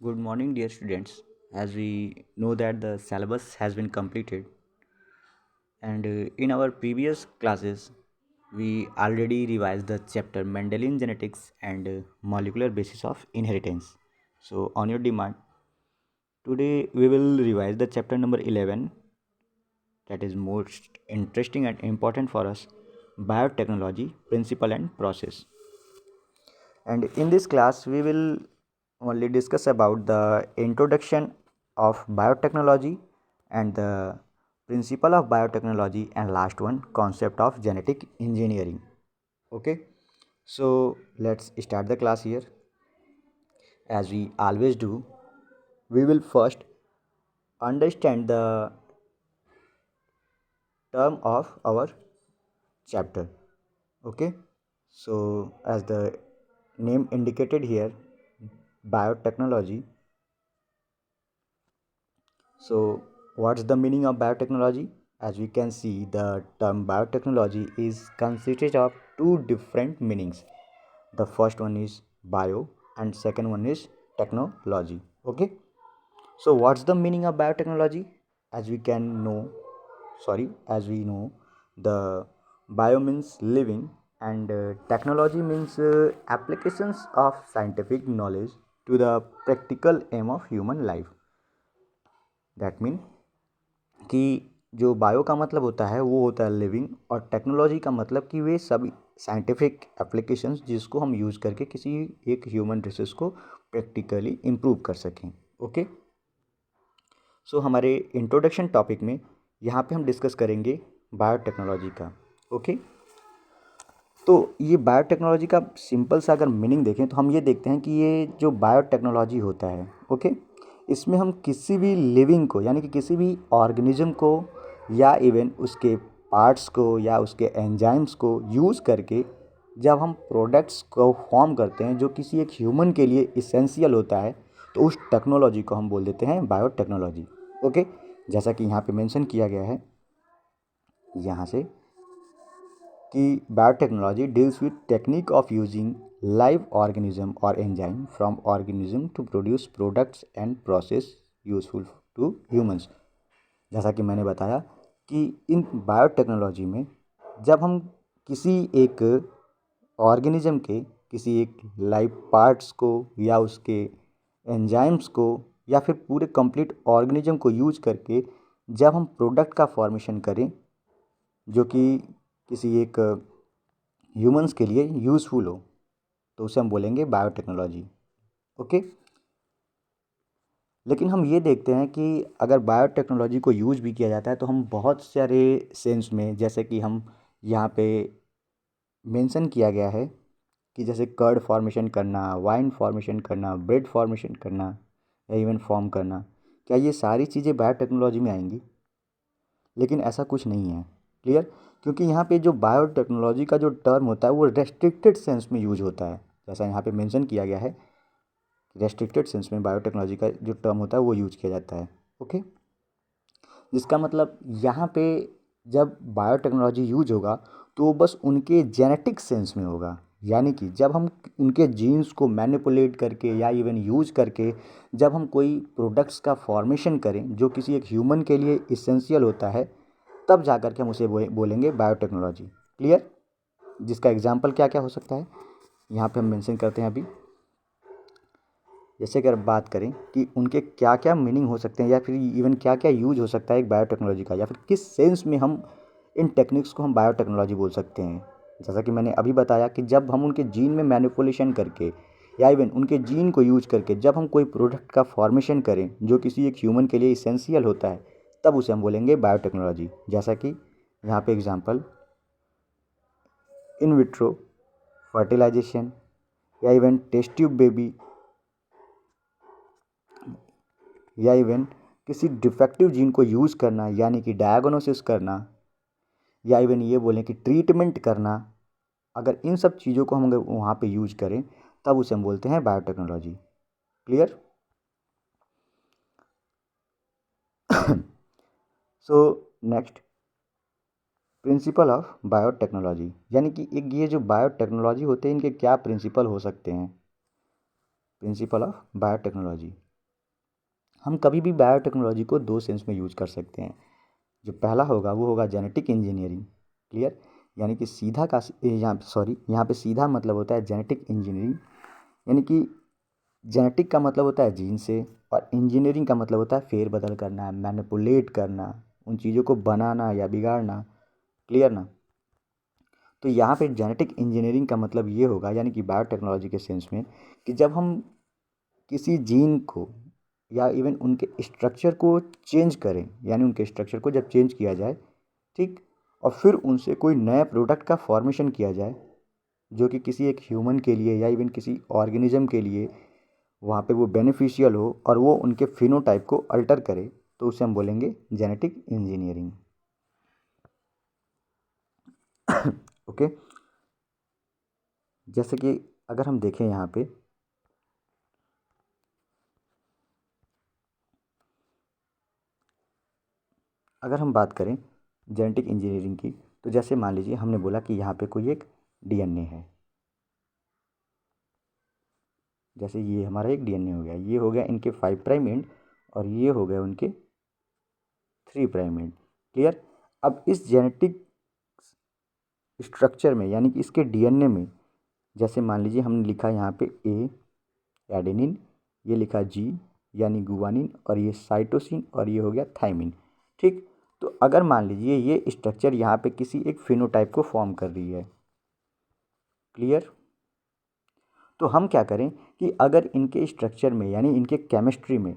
Good morning, dear students. As we know that the syllabus has been completed, and in our previous classes, we already revised the chapter Mendelian genetics and molecular basis of inheritance. So, on your demand, today we will revise the chapter number 11, that is most interesting and important for us, biotechnology, principle and process. And in this class, we will only discuss about the introduction of biotechnology and the principle of biotechnology, and last one, concept of genetic engineering. Okay, so let's start the class here. As we always do, we will first understand the term of our chapter. Okay, so as the name indicated here, biotechnology. So, what's the meaning of biotechnology? As we can see, the term biotechnology is consisted of two different meanings. The first one is bio, and second one is technology. Okay. So, what's the meaning of biotechnology? As we can know, as we know, the bio means living, and technology means applications of scientific knowledge to the practical aim of human life. That mean कि जो bio का मतलब होता है वो होता है living, और टेक्नोलॉजी का मतलब कि वे सभी साइंटिफिक एप्लीकेशंस जिसको हम यूज़ करके किसी एक ह्यूमन रिसोर्स को प्रैक्टिकली इम्प्रूव कर सकें. ओके, सो हमारे इंट्रोडक्शन टॉपिक में यहाँ पे हम डिस्कस करेंगे बायोटेक्नोलॉजी का. ओके, तो ये बायोटेक्नोलॉजी का सिंपल सा अगर मीनिंग देखें तो हम ये देखते हैं कि ये जो बायोटेक्नोलॉजी होता है, ओके, इसमें हम किसी भी लिविंग को यानी कि किसी भी ऑर्गेनिज्म को या इवन उसके पार्ट्स को या उसके एंजाइम्स को यूज़ करके जब हम प्रोडक्ट्स को फॉर्म करते हैं जो किसी एक ह्यूमन के लिए इसेंशियल होता है, तो उस टेक्नोलॉजी को हम बोल देते हैं बायोटेक्नोलॉजी. ओके, जैसा कि यहाँ पे मेंशन किया गया है यहाँ से कि biotechnology deals with technique of using live organism और enzyme from organism to produce products and process useful to humans. जैसा कि मैंने बताया कि इन बायोटेक्नोलॉजी में जब हम किसी एक ऑर्गेनिज्म के किसी एक लाइव पार्ट्स को या उसके एंजाइम्स को या फिर पूरे कंप्लीट ऑर्गेनिज्म को यूज करके जब हम प्रोडक्ट का फॉर्मेशन करें जो कि किसी एक ह्यूमंस के लिए यूज़फुल हो, तो उसे हम बोलेंगे बायोटेक्नोलॉजी. ओके, लेकिन हम ये देखते हैं कि अगर बायोटेक्नोलॉजी को यूज भी किया जाता है तो हम बहुत सारे सेंस में, जैसे कि हम यहाँ पे मेंशन किया गया है कि जैसे कर्ड फॉर्मेशन करना, वाइन फॉर्मेशन करना, ब्रेड फॉर्मेशन करना या इवन फॉर्म करना, क्या ये सारी चीज़ें बायोटेक्नोलॉजी में आएंगी? लेकिन ऐसा कुछ नहीं है. क्लियर? क्योंकि यहाँ पे जो बायोटेक्नोलॉजी का जो टर्म होता है वो रेस्ट्रिक्टेड सेंस में यूज होता है. जैसा यहाँ पे मेंशन किया गया है, रेस्ट्रिक्टेड सेंस में बायोटेक्नोलॉजी का जो टर्म होता है वो यूज किया जाता है. ओके, जिसका मतलब यहाँ पे जब बायोटेक्नोलॉजी यूज होगा तो बस उनके जेनेटिक सेंस में होगा. यानी कि जब हम उनके जीन्स को मैनिपुलेट करके या इवन यूज करके जब हम कोई प्रोडक्ट्स का फॉर्मेशन करें जो किसी एक ह्यूमन के लिए इसेंशियल होता है, तब जा कर के हम उसे बोलेंगे बायोटेक्नोलॉजी. क्लियर? जिसका एग्जाम्पल क्या क्या हो सकता है यहाँ पे हम मेंशन करते हैं अभी. जैसे अगर बात करें कि उनके क्या क्या मीनिंग हो सकते हैं या फिर इवन क्या क्या यूज हो सकता है एक बायोटेक्नोलॉजी का, या फिर किस सेंस में हम इन टेक्निक्स को हम बायोटेक्नोलॉजी बोल सकते हैं. जैसा कि मैंने अभी बताया कि जब हम उनके जीन में मैनिपुलेशन करके या इवन उनके जीन को यूज करके जब हम कोई प्रोडक्ट का फॉर्मेशन करें जो किसी एक ह्यूमन के लिए इसेंशियल होता है, तब उसे हम बोलेंगे बायोटेक्नोलॉजी. जैसा कि यहाँ पे एग्जांपल इन विट्रो फर्टिलाइजेशन या इवन टेस्ट ट्यूब बेबी या इवन किसी डिफेक्टिव जीन को यूज़ करना यानी कि डायग्नोसिस करना या इवन ये बोलें कि ट्रीटमेंट करना, अगर इन सब चीज़ों को हम अगर वहाँ पे यूज करें तब उसे हम बोलते हैं biotechnology. Clear? So next, principle of biotechnology, यानी कि एक ये जो बायोटेक्नोलॉजी होते हैं इनके क्या प्रिंसिपल हो सकते हैं. प्रिंसिपल ऑफ बायोटेक्नोलॉजी, हम कभी भी बायोटेक्नोलॉजी को दो सेंस में यूज कर सकते हैं। जो पहला होगा वो होगा जेनेटिक इंजीनियरिंग। क्लियर? यानी कि सीधा का यहाँ पे सीधा मतलब होता है जेनेटिक इंजीनियरिंग, यानी कि जेनेटिक का मतलब होता है जीन से, और इंजीनियरिंग का मतलब होता है फेर बदल करना, मैनिपुलेट करना, उन चीज़ों को बनाना या बिगाड़ना। क्लियर ना? तो यहाँ पे जेनेटिक इंजीनियरिंग का मतलब ये होगा, यानी कि बायोटेक्नोलॉजी के सेंस में, कि जब हम किसी जीन को या इवन उनके स्ट्रक्चर को चेंज करें, यानी उनके स्ट्रक्चर को जब चेंज किया जाए, ठीक, और फिर उनसे कोई नए प्रोडक्ट का फॉर्मेशन किया जाए जो कि किसी एक ह्यूमन के लिए या इवन किसी ऑर्गेनिज्म के लिए वहाँ पे वो बेनिफिशियल हो और वो उनके फिनोटाइप को अल्टर करे, तो उसे हम बोलेंगे जेनेटिक इंजीनियरिंग। ओके, जैसे कि अगर हम देखें यहाँ पे, अगर हम बात करें जेनेटिक इंजीनियरिंग की, तो जैसे मान लीजिए हमने बोला कि यहाँ पे कोई एक डीएनए है। जैसे ये हमारा एक डीएनए हो गया, ये हो गया इनके 5 प्राइम एंड और ये हो गया उनके 3 प्राइम एंड। क्लियर? अब इस जेनेटिक स्ट्रक्चर में, यानी कि इसके डीएनए में, जैसे मान लीजिए हमने लिखा यहाँ पे ए एडेनिन, ये लिखा जी यानी गुवानिन, और ये साइटोसिन, और ये हो गया थाइमिन। ठीक, तो अगर मान लीजिए ये स्ट्रक्चर यहाँ पे किसी एक फिनोटाइप को फॉर्म कर रही है। क्लियर? तो हम क्या करें कि अगर इनके स्ट्रक्चर में यानी इनके केमिस्ट्री में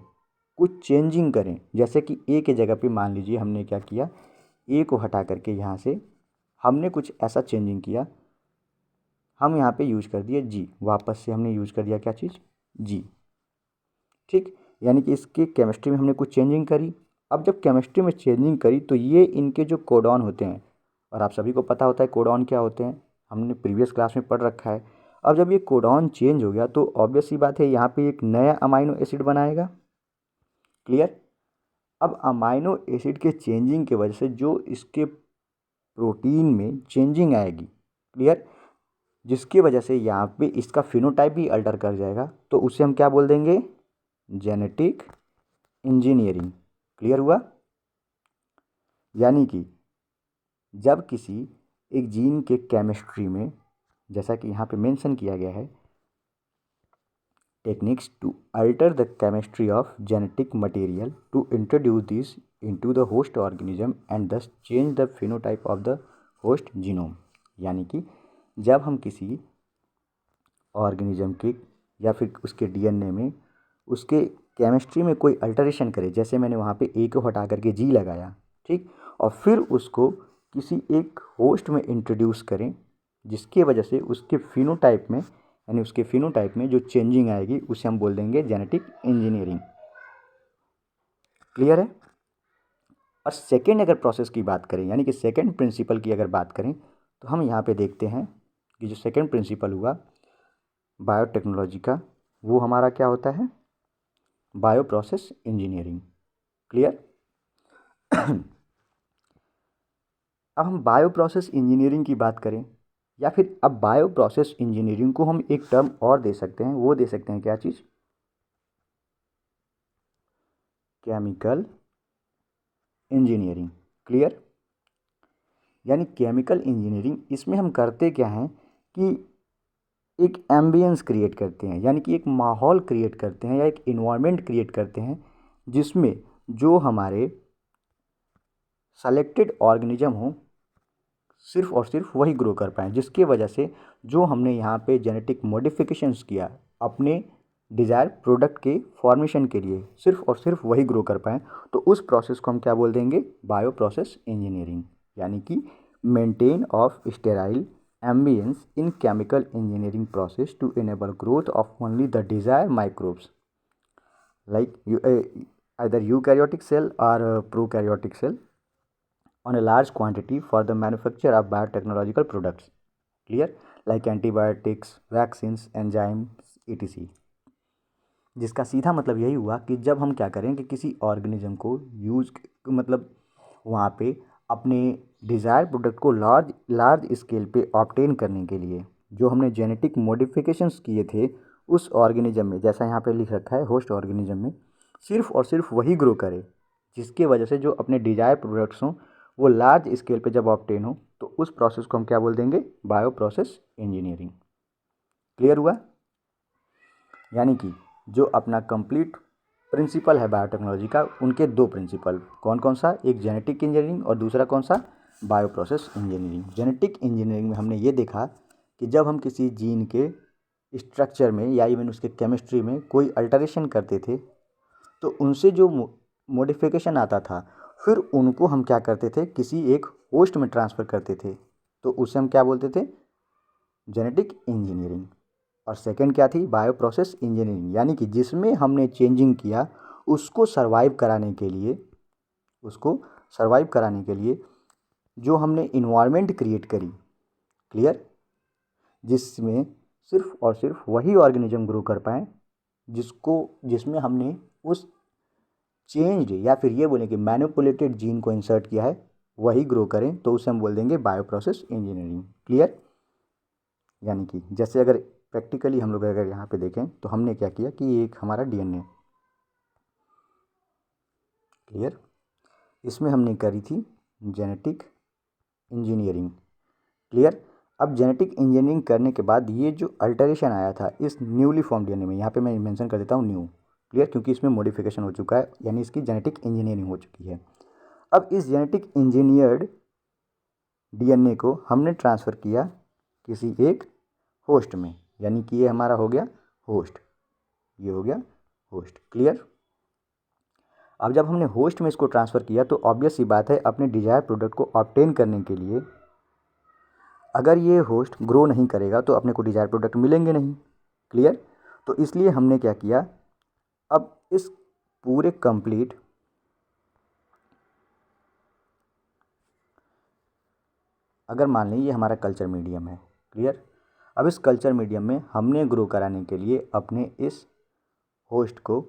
कुछ चेंजिंग करें, जैसे कि ए के जगह पे मान लीजिए हमने क्या किया, ए को हटा करके यहाँ से हमने कुछ ऐसा चेंजिंग किया, हम यहाँ पे यूज कर दिए जी, वापस से हमने यूज कर दिया क्या चीज़, जी। ठीक, यानी कि इसके केमिस्ट्री में हमने कुछ चेंजिंग करी। अब जब केमिस्ट्री में चेंजिंग करी तो ये इनके जो कोडॉन होते हैं, और आप सभी को पता होता है कोडॉन क्या होते हैं, हमने प्रीवियस क्लास में पढ़ रखा है। अब जब ये कोडॉन चेंज हो गया तो ऑब्वियस सी बात है यहाँ पे एक नया अमाइनो एसिड बनाएगा। क्लियर? अब अमाइनो एसिड के चेंजिंग की वजह से जो इसके प्रोटीन में चेंजिंग आएगी, क्लियर, जिसकी वजह से यहाँ पे इसका फिनोटाइप भी अल्टर कर जाएगा, तो उसे हम क्या बोल देंगे, जेनेटिक इंजीनियरिंग। क्लियर हुआ? यानी कि जब किसी एक जीन के केमिस्ट्री में, जैसा कि यहाँ पे मेंशन किया गया है, techniques to alter the chemistry of genetic material to introduce this into the host organism and thus change the phenotype of the host genome. यानी कि जब हम किसी ऑर्गेनिज्म के या फिर उसके डीएनए में उसके केमिस्ट्री में कोई अल्टरेशन करें, जैसे मैंने वहाँ पे ए को हटा करके जी लगाया, ठीक, और फिर उसको किसी एक होस्ट में इंट्रोड्यूस करें, जिसकी वजह से उसके फिनोटाइप में, यानी उसके फिनोटाइप में जो चेंजिंग आएगी उसे हम बोल देंगे जेनेटिक इंजीनियरिंग। क्लियर है? और सेकेंड अगर प्रोसेस की बात करें, यानी कि सेकेंड प्रिंसिपल की अगर बात करें, तो हम यहाँ पे देखते हैं कि जो सेकेंड प्रिंसिपल हुआ बायोटेक्नोलॉजी का, वो हमारा क्या होता है, बायो प्रोसेस इंजीनियरिंग। क्लियर? अब हम बायो प्रोसेस इंजीनियरिंग की बात करें, या फिर अब बायो प्रोसेस इंजीनियरिंग को हम एक टर्म और दे सकते हैं, वो दे सकते हैं क्या चीज़, केमिकल इंजीनियरिंग। क्लियर? यानी केमिकल इंजीनियरिंग, इसमें हम करते क्या हैं कि एक एम्बियंस क्रिएट करते हैं, यानी कि एक माहौल क्रिएट करते हैं या एक इन्वायरमेंट क्रिएट करते हैं जिसमें जो हमारे सेलेक्टेड ऑर्गेनिज्म हो सिर्फ और सिर्फ वही ग्रो कर पाएँ, जिसकी वजह से जो हमने यहाँ पे जेनेटिक मॉडिफिकेशंस किया अपने डिज़ायर प्रोडक्ट के फॉर्मेशन के लिए, सिर्फ और सिर्फ वही ग्रो कर पाएँ, तो उस प्रोसेस को हम क्या बोल देंगे, बायो प्रोसेस इंजीनियरिंग। यानी कि maintain of sterile ambience in chemical engineering process to enable growth of only the desired microbes like either eukaryotic cell or prokaryotic cell on a large quantity for the manufacture of biotechnological products. Clear? Like antibiotics, vaccines, enzymes, etc. जिसका सीधा मतलब यही हुआ कि जब हम क्या करें कि किसी ऑर्गेनिज्म को यूज, मतलब वहाँ पे अपने डिज़ायर प्रोडक्ट को लार्ज लार्ज स्केल पे ऑब्टेन करने के लिए जो हमने जेनेटिक मॉडिफिकेशंस किए थे उस ऑर्गेनिज्म में, जैसा यहाँ पे लिख रखा है होस्ट ऑर्गेनिज्म में, सिर्फ और सिर्फ वही ग्रो करे जिसके वजह से जो अपने डिजायर प्रोडक्ट्स हों वो लार्ज स्केल पे जब ऑब्टेन हो, तो उस प्रोसेस को हम क्या बोल देंगे? Bio process engineering. क्लियर हुआ? यानी कि जो अपना कंप्लीट प्रिंसिपल है बायोटेक्नोलॉजी का, उनके दो प्रिंसिपल, कौन कौन सा? एक जेनेटिक इंजीनियरिंग और दूसरा कौन सा? Bio process engineering. Genetic engineering में हमने ये देखा कि जब हम किसी जीन के स्ट्रक्चर में या इवन उसके केमिस्ट्री में कोई अल्टरेशन करते थे, तो उनसे जो मॉडिफिकेशन आता था, फिर उनको हम क्या करते थे? किसी एक होस्ट में ट्रांसफ़र करते थे, तो उसे हम क्या बोलते थे? Genetic engineering. और सेकंड क्या थी? बायो प्रोसेस इंजीनियरिंग, यानी कि जिसमें हमने चेंजिंग किया उसको सर्वाइव कराने के लिए, उसको सर्वाइव कराने के लिए जो हमने इन्वायरमेंट क्रिएट करी, क्लियर, जिसमें सिर्फ और सिर्फ वही ऑर्गेनिज्म ग्रो कर पाए जिसमें हमने उस चेंज्ड या फिर ये बोलें कि मैनिपुलेटेड जीन को इंसर्ट किया है, वही ग्रो करें, तो उसे हम बोल देंगे बायो प्रोसेस इंजीनियरिंग। क्लियर? यानी कि जैसे अगर प्रैक्टिकली हम लोग अगर यहाँ पे देखें तो हमने क्या किया कि एक हमारा डीएनए, क्लियर, इसमें हमने करी थी जेनेटिक इंजीनियरिंग। क्लियर? अब जेनेटिक इंजीनियरिंग करने के बाद ये जो अल्टरेशन आया था इस न्यूली फॉर्म डीएनए में, यहाँ पे मैं मेंशन कर देता हूँ न्यू, क्लियर, क्योंकि इसमें मॉडिफिकेशन हो चुका है, यानी इसकी जेनेटिक इंजीनियरिंग हो चुकी है। अब इस जेनेटिक इंजीनियर्ड डीएनए को हमने ट्रांसफ़र किया किसी एक होस्ट में, यानी कि ये हमारा हो गया होस्ट, ये हो गया होस्ट। क्लियर? अब जब हमने होस्ट में इसको ट्रांसफ़र किया तो ऑब्वियस सी बात है, अपने डिजायर प्रोडक्ट को ऑब्टेन करने के लिए अगर ये होस्ट ग्रो नहीं करेगा तो अपने को डिजायर प्रोडक्ट मिलेंगे नहीं। क्लियर? तो इसलिए हमने क्या किया, अब इस पूरे कंप्लीट अगर मान लें ये हमारा कल्चर मीडियम है, क्लियर, अब इस कल्चर मीडियम में हमने ग्रो कराने के लिए अपने इस होस्ट को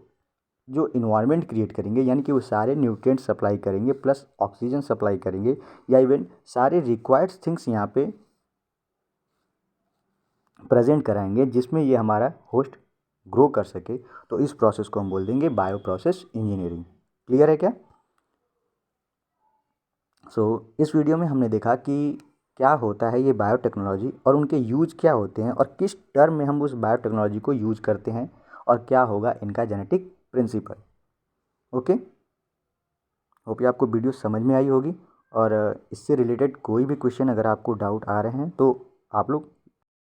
जो इन्वायरमेंट क्रिएट करेंगे, यानी कि वो सारे न्यूट्रिएंट्स सप्लाई करेंगे प्लस ऑक्सीजन सप्लाई करेंगे, या इवन सारे रिक्वायर्ड थिंग्स यहाँ पे प्रेजेंट कराएंगे जिसमें ये हमारा होस्ट ग्रो कर सके, तो इस प्रोसेस को हम बोल देंगे बायो प्रोसेस इंजीनियरिंग। क्लियर है क्या? इस वीडियो में हमने देखा कि क्या होता है ये बायोटेक्नोलॉजी और उनके यूज क्या होते हैं और किस टर्म में हम उस बायोटेक्नोलॉजी को यूज करते हैं और क्या होगा इनका जेनेटिक प्रिंसिपल। ओके, होप ये आपको वीडियो समझ में आई होगी, और इससे रिलेटेड कोई भी क्वेश्चन अगर आपको डाउट आ रहे हैं तो आप लोग